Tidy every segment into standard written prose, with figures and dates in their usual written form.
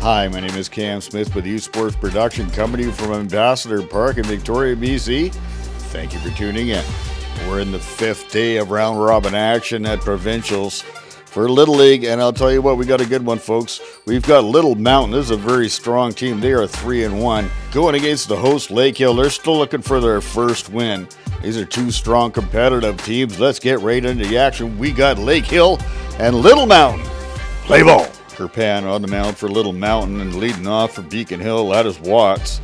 Hi, my name is Cam Smith with Youth Sports Production, coming to you from Ambassador Park in Victoria, BC. Thank you for tuning in. We're in the 5th day of round robin action at Provincials for Little League, and I'll tell you what, we got a good one, folks. We've got Little Mountain. This is a very strong team. They are 3-1. Going against the host, Lakehill. They're still looking for their first win. These are two strong competitive teams. Let's get right into the action. We got Lakehill and Little Mountain. Play ball. Kerpan on the mound for Little Mountain, and leading off for Beacon Hill, that is Watts.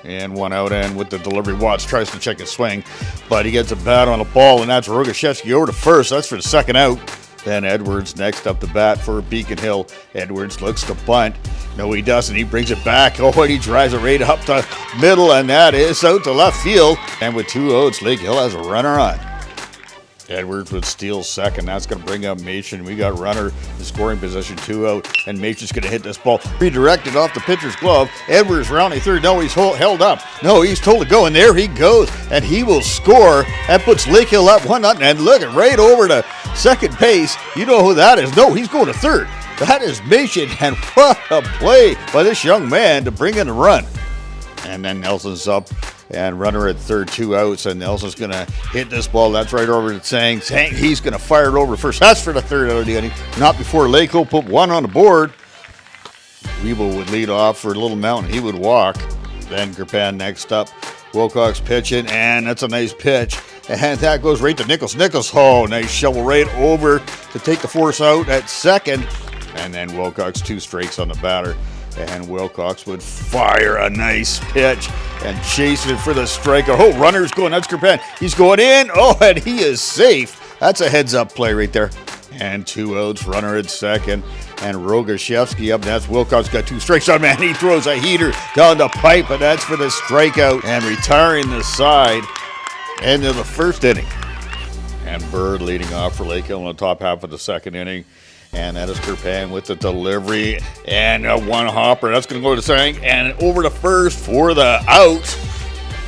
And one out, and with the delivery, Watts tries to check his swing, but he gets a bat on the ball, and that's Rogashevsky over to first. That's for the second out. Then Edwards next up to bat for Beacon Hill. Edwards looks to bunt. No, he doesn't. He brings it back. Oh, and he drives it right up the middle, and that is out to left field. And with 2 outs, Lakehill has a runner on. Edwards would steal second. That's going to bring up Machen. We got runner in scoring position, 2 out, and Machen's going to hit this ball. Redirected off the pitcher's glove. Edwards rounding third. No, he's held up. No, he's told to go, and there he goes, and he will score. That puts Lakehill up 1-0, and look, right over to second base. You know who that is? No, he's going to third. That is Machen, and what a play by this young man to bring in a run. And then Nelson's up, and runner at third, 2 outs, and Nelson's going to hit this ball. That's right over to Tsang. Tsang, he's going to fire it over first. That's for the third out of the inning. Not before Lakehill put 1 on the board. Weeble would lead off for Little Mountain. He would walk. Then Kerpan next up. Wilcox pitching, and that's a nice pitch. And that goes right to Nichols. Nichols, oh, nice shovel right over to take the force out at second. And then Wilcox 2 strikes on the batter. And Wilcox would fire a nice pitch and chase it for the strikeout. Oh, runner's going. That's Kerpan. He's going in. Oh, and he is safe. That's a heads-up play right there. And 2 outs. Runner at second. And Rogashevsky up. That's Wilcox. Got 2 strikes on, man. He throws a heater down the pipe, and that's for the strikeout. And retiring the side. End of the first inning. And Bird leading off for Lakehill in the top half of the second inning. And that is Kerpan with the delivery, and one hopper. That's going to go to Tsang, and over to first for the out.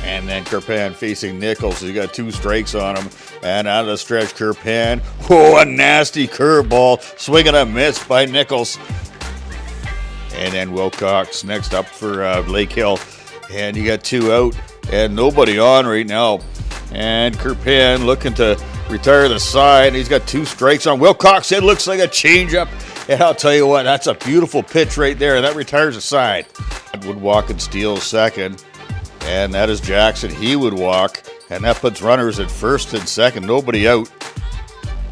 And then Kerpan facing Nichols. He got 2 strikes on him. And out of the stretch, Kerpan. Oh, a nasty curveball. Swing and a miss by Nichols. And then Wilcox next up for Lakehill. And you got 2 out and nobody on right now. And Kerpan looking to retire the side. He's got 2 strikes on Wilcox. It looks like a changeup. And I'll tell you what, that's a beautiful pitch right there. That retires the side. Would walk and steal second. And that is Jackson. He would walk. And that puts runners at first and second. Nobody out.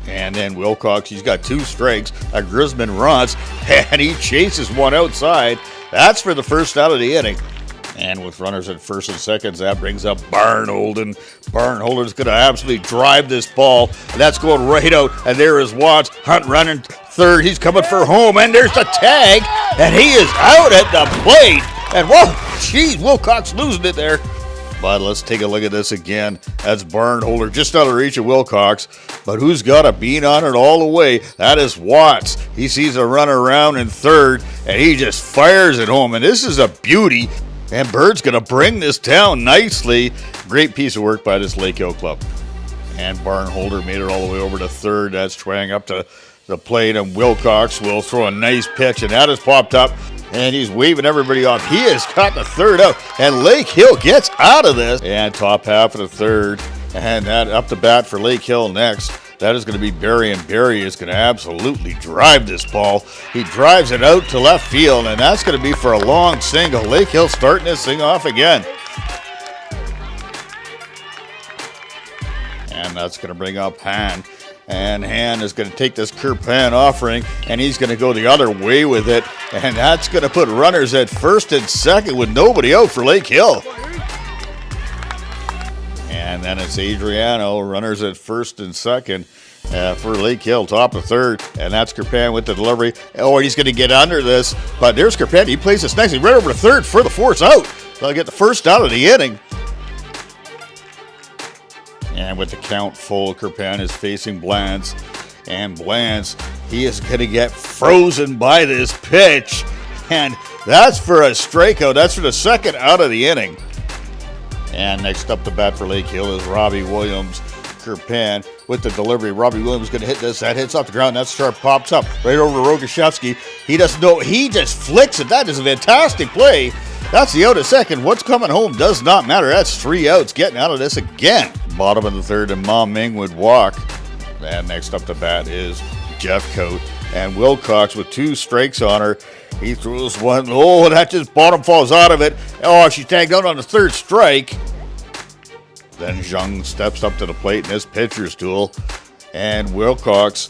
And then Wilcox, he's got 2 strikes. A Grisman runs. And he chases one outside. That's for the first out of the inning. And with runners at first and seconds, that brings up Barnholden. Barnholden's going to absolutely drive this ball. And that's going right out. And there is Watts. Hunt running third. He's coming for home. And there's the tag. And he is out at the plate. And whoa, geez, Wilcox losing it there. But let's take a look at this again. That's Barnholder just out of reach of Wilcox. But who's got a bean on it all the way? That is Watts. He sees a runner around in third. And he just fires it home. And this is a beauty. And Bird's going to bring this down nicely. Great piece of work by this Lakehill club. And Barnholder made it all the way over to third. That's Twang up to the plate. And Wilcox will throw a nice pitch. And that has popped up. And he's waving everybody off. He has got the third out. And Lakehill gets out of this. And top half of the third. And that up to bat for Lakehill next. That is going to be Barry, and Barry is going to absolutely drive this ball. He drives it out to left field, and that's going to be for a long single. Lakehill starting this thing off again. And that's going to bring up Han. And Han is going to take this Kerpan offering, and he's going to go the other way with it. And that's going to put runners at first and second with nobody out for Lakehill. And then it's Adriano, runners at first and second for Lakehill, top of third. And that's Kerpan with the delivery. Oh, he's going to get under this. But there's Kerpan. He plays this next. He's right over to third for the force out. They'll get the first out of the inning. And with the count full, Kerpan is facing Blantz. And Blantz, he is going to get frozen by this pitch. And that's for a strikeout. That's for the second out of the inning. And next up to bat for Lakehill is Robbie Williams. Kerpan with the delivery. Robbie Williams going to hit this. That hits off the ground. That sharp pops up right over to Rogashevsky. He doesn't know. He just flicks it. That is a fantastic play. That's the out of second. What's coming home does not matter. That's 3 outs. Getting out of this again. Bottom of the third, and Ma Ming would walk. And next up to bat is Jeffcoat. And Wilcox with 2 strikes on her. He throws one. Oh, that just bottom falls out of it. Oh, she tagged out on the 3rd strike. Then Zhang steps up to the plate in this pitcher's duel. And Wilcox,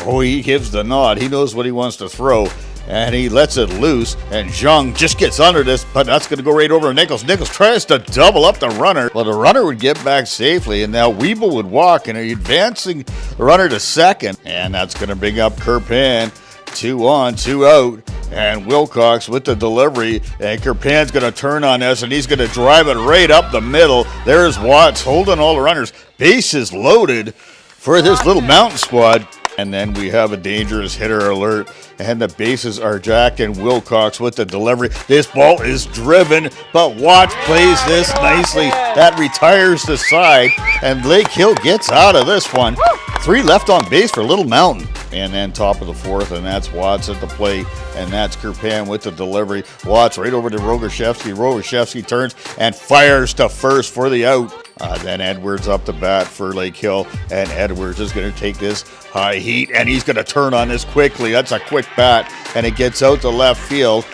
he gives the nod. He knows what he wants to throw. And he lets it loose. And Zhang just gets under this, but that's going to go right over to Nichols. Nichols tries to double up the runner. Well, the runner would get back safely. And now Weeble would walk. And advancing the runner to second. And that's going to bring up Kerpan. 2 on, 2 out. And Wilcox with the delivery. And Kerpan's going to turn on this, and he's going to drive it right up the middle. There's Watts holding all the runners. Bases loaded for this little mountain squad. And then we have a dangerous hitter alert. And the bases are jacked, and Wilcox with the delivery. This ball is driven, but Watts plays this nicely. That retires the side, and Lakehill gets out of this one. 3 left on base for Little Mountain. And then top of the 4th, and that's Watts at the plate, and that's Kerpan with the delivery. Watts right over to Rogashevsky. Rogashevsky turns and fires to first for the out. Then Edwards up to bat for Lakehill, and Edwards is going to take this high heat, and he's going to turn on this quickly. That's a quick bat, and it gets out to left field.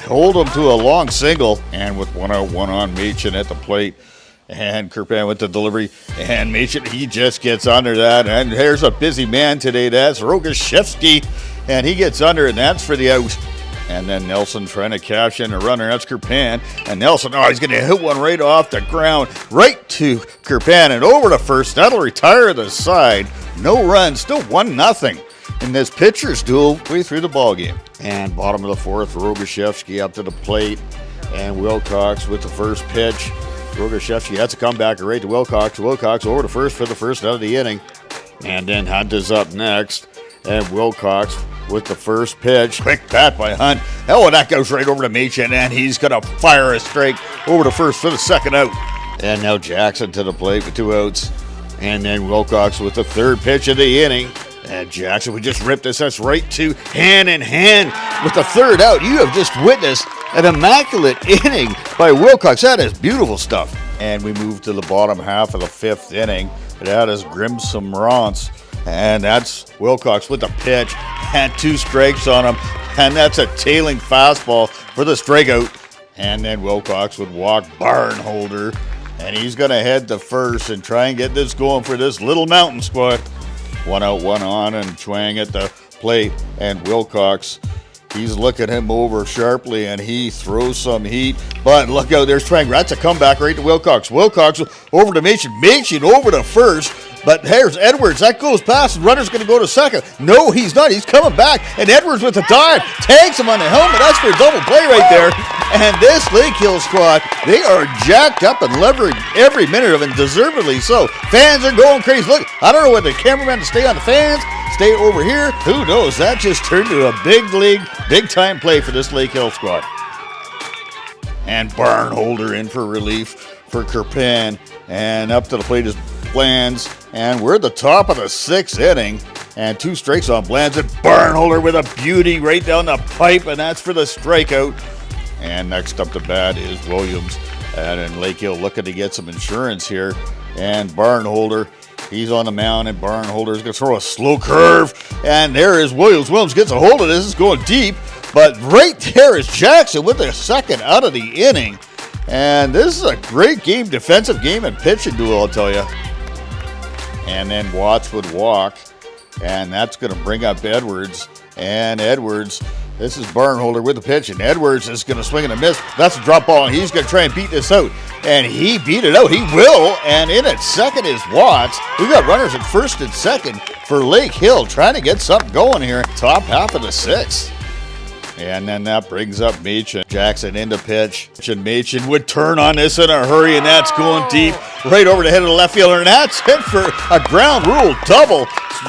Hold him to a long single, and with 1 out, 1 on, Machin at the plate. And Kerpan with the delivery, and Machin, he just gets under that, and there's a busy man today. That's Rogashevsky, and he gets under, and that's for the out. And then Nelson trying to cash in a runner. That's Kerpan, and Nelson, he's going to hit one right off the ground, right to Kerpan, and over to first. That'll retire the side. No runs, still 1-0 in this pitcher's duel way through the ball game. And bottom of the 4th, Rogashevsky up to the plate, and Wilcox with the first pitch. Rogashevsky, that's a comebacker right to Wilcox. Wilcox over to first for the first out of the inning. And then Hunt is up next. And Wilcox with the first pitch. Quick bat by Hunt. And that goes right over to Machin. And he's going to fire a strike over to first for the second out. And now Jackson to the plate with 2 outs. And then Wilcox with the 3rd pitch of the inning. And Jackson, we just ripped this. That's right to hand in hand with the 3rd out. You have just witnessed an immaculate inning by Wilcox. That is beautiful stuff. And we move to the bottom half of the 5th inning. That is Grimson Rance. And that's Wilcox with the pitch. And 2 strikes on him. And that's a tailing fastball for the strikeout. And then Wilcox would walk Barnholder. And he's going to head to first and try and get this going for this Little Mountain squad. 1 out, 1 on, and Chuang at the plate. And Wilcox, he's looking him over sharply, and he throws some heat. But look out, there's Chuang. That's a comeback right to Wilcox. Wilcox over to Machin. Machin over to first. But there's Edwards. That goes past, and runner's going to go to second. No, he's not. He's coming back. And Edwards with the dive tags him on the helmet. That's for a double play right there. And this Lakehill squad, they are jacked up and leveraging every minute of it, and deservedly so. Fans are going crazy. Look, I don't know whether the cameraman to stay on the fans, stay over here. Who knows? That just turned to a big league, big-time play for this Lakehill squad. And Barnholder in for relief for Kerpan. And up to the plate is Blands. And we're at the top of the 6th inning. And 2 strikes on Blands. And Barnholder with a beauty right down the pipe. And that's for the strikeout. And next up to bat is Williams. And in Lakehill looking to get some insurance here. And Barnholder, he's on the mound. And Barnholder's going to throw a slow curve. And there is Williams. Williams gets a hold of this. It's going deep. But right there is Jackson with the 2nd out of the inning. And this is a great game, defensive game and pitching duel, I'll tell you. And then Watts would walk, and that's going to bring up Edwards. And Edwards, this is Barnholder with the pitch, and Edwards is going to swing and a miss. That's a drop ball, and he's going to try and beat this out. And he beat it out. He will. And in at second is Watts. We've got runners at first and second for Lakehill, trying to get something going here. Top half of the 6th. And then that brings up Machin. Jackson into pitch. And Machin would turn on this in a hurry, and that's going deep right over the head of the left fielder. And that's it for a ground rule double.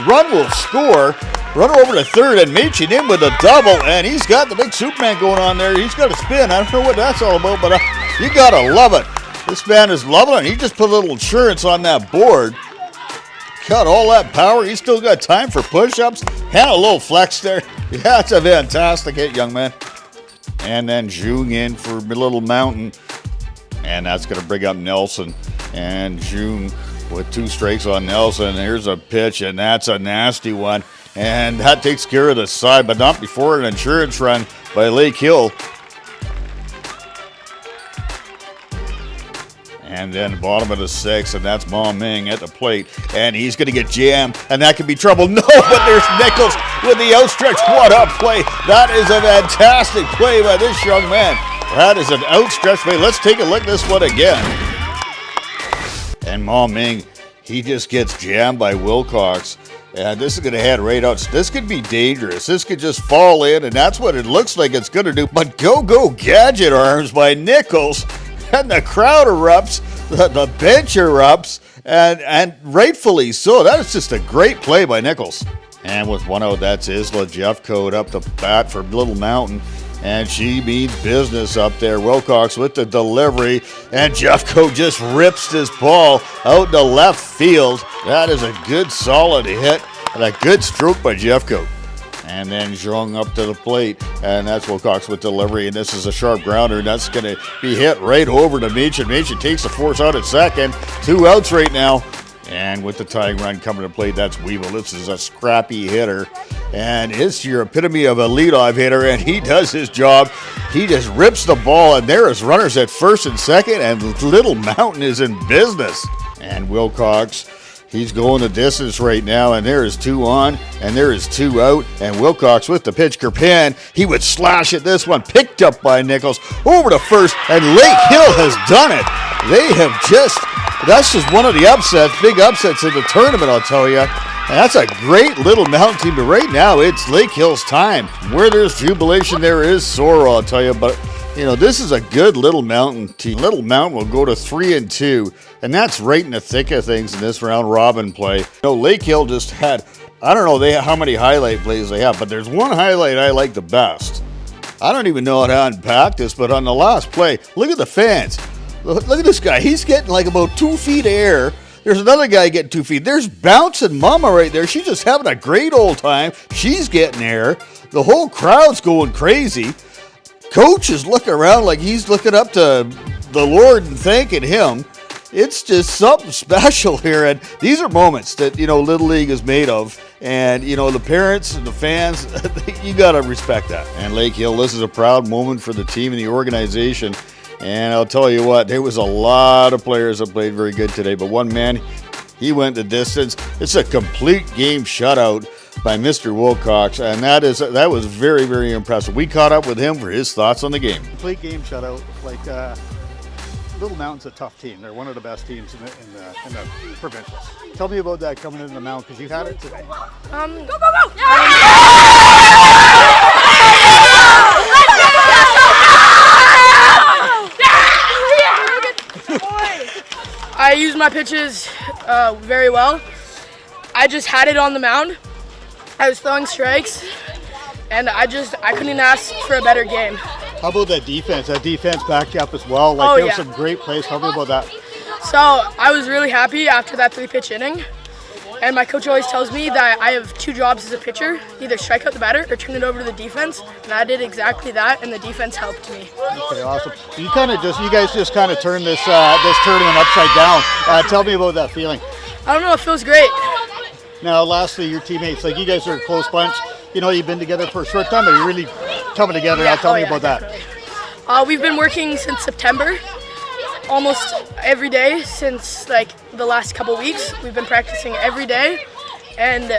Run will score. Runner over to third, and Machin in with a double. And he's got the big Superman going on there. He's got a spin. I don't know what that's all about, but you got to love it. This man is loving it. He just put a little insurance on that board. got all that power. He's still got time for push-ups and a little flex there. Yeah, that's a fantastic hit, young man. And then Jung in for Little Mountain. And that's going to bring up Nelson. And Jung with 2 strikes on Nelson. Here's a pitch, and that's a nasty one. And that takes care of the side, but not before an insurance run by Lakehill. And then bottom of the 6th, and that's Ma Ming at the plate. And he's going to get jammed, and that could be trouble. No, but there's Nichols with the outstretched. What a play. That is a fantastic play by this young man. That is an outstretched play. Let's take a look at this one again. And Ma Ming, he just gets jammed by Wilcox. And this is going to head right out. This could be dangerous. This could just fall in, and that's what it looks like it's going to do. But go gadget arms by Nichols. And the crowd erupts, the bench erupts, and rightfully so. That is just a great play by Nichols. And with 1 out, that's Isla Jeffcoat up the bat for Little Mountain. And she means business up there. Wilcox with the delivery, and Jeffcoat just rips this ball out to left field. That is a good, solid hit, and a good stroke by Jeffcoat. And then Jung up to the plate, and that's Wilcox with delivery, and this is a sharp grounder, and that's going to be hit right over to Meechin. Meechin takes the force out at second. 2 outs right now. And with the tying run coming to plate, that's Weevil. This is a scrappy hitter, and it's your epitome of a leadoff hitter, and he does his job. He just rips the ball, and there is runners at first and second, and Little Mountain is in business. And Wilcox, he's going the distance right now, and there is 2 on, and there is 2 out, and Wilcox with the pitch. Kerpan, he would slash at this one, picked up by Nichols, over to first, and Lakehill has done it. They have that's just one of the big upsets in the tournament, I'll tell you. And that's a great Little Mountain team, but right now it's Lakehill's time. Where there's jubilation, there is sorrow, I'll tell you. But, this is a good Little Mountain team. Little Mountain will go to 3-2, and that's right in the thick of things in this round robin play. Lakehill just had, I don't know how many highlight plays they have, but there's one highlight I like the best. I don't even know how to unpack this, but on the last play, look at the fans. Look at this guy. He's getting like about 2 feet of air. There's another guy getting 2 feet. There's Bouncing Mama right there. She's just having a great old time. She's getting air. The whole crowd's going crazy. Coach is looking around like he's looking up to the Lord and thanking him. It's just something special here. And these are moments that, Little League is made of. And, the parents and the fans, you got to respect that. And Lakehill, this is a proud moment for the team and the organization. And I'll tell you what, there was a lot of players that played very good today, but one man, he went the distance. It's a complete game shutout by Mr. Wilcox, and that was very, very impressive. We caught up with him for his thoughts on the game. Complete game shutout. Little Mountain's a tough team. They're one of the best teams in the Provincials. Tell me about that coming into the Mount, because you've had it today. Go! I used my pitches very well. I just had it on the mound. I was throwing strikes, and I couldn't ask for a better game. How about that defense? That defense backed you up as well. There was some great plays. Tell me about that. So I was really happy after that 3-pitch inning. And my coach always tells me that I have 2 jobs as a pitcher, either strike out the batter or turn it over to the defense. And I did exactly that, and the defense helped me. Okay, awesome. So you guys just kind of turned this tournament upside down. Tell me about that feeling. I don't know, it feels great. Now, lastly, your teammates, you guys are a close bunch. You've been together for a short time, but you're really coming together. Tell me about that. We've been working since September. Almost every day since the last couple weeks. We've been practicing every day, and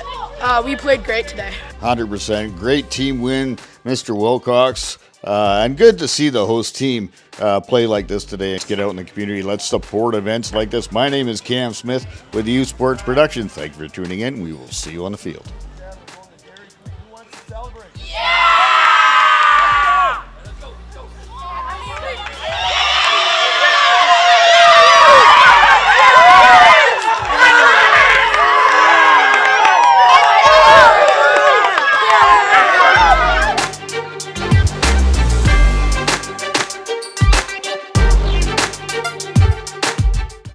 we played great today. 100%. Great team win, Mr. Wilcox. And good to see the host team play like this today. Let's get out in the community. Let's support events like this. My name is Cam Smith with U Sports Production. Thank you for tuning in. We will see you on the field.